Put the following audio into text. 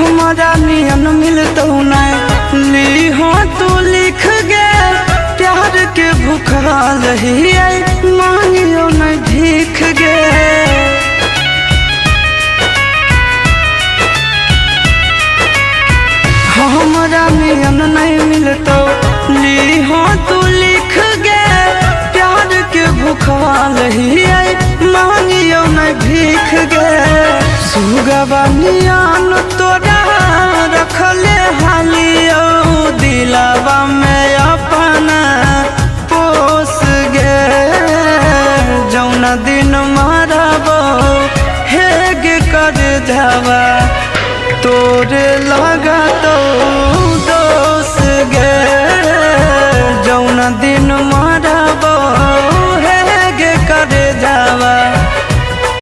हमारा नियन मिलतो नहीं ली हो तू लिख गे प्यार के भूखाल ही मांगियो नहीं भीख गे। हमारा नियन नहीं मिलतो ली हो तू लिख गे प्यार के भूखाल ही मांगियो नहीं भीख गे। सुगवा नियन तोरा रखले हालियो दिलावा में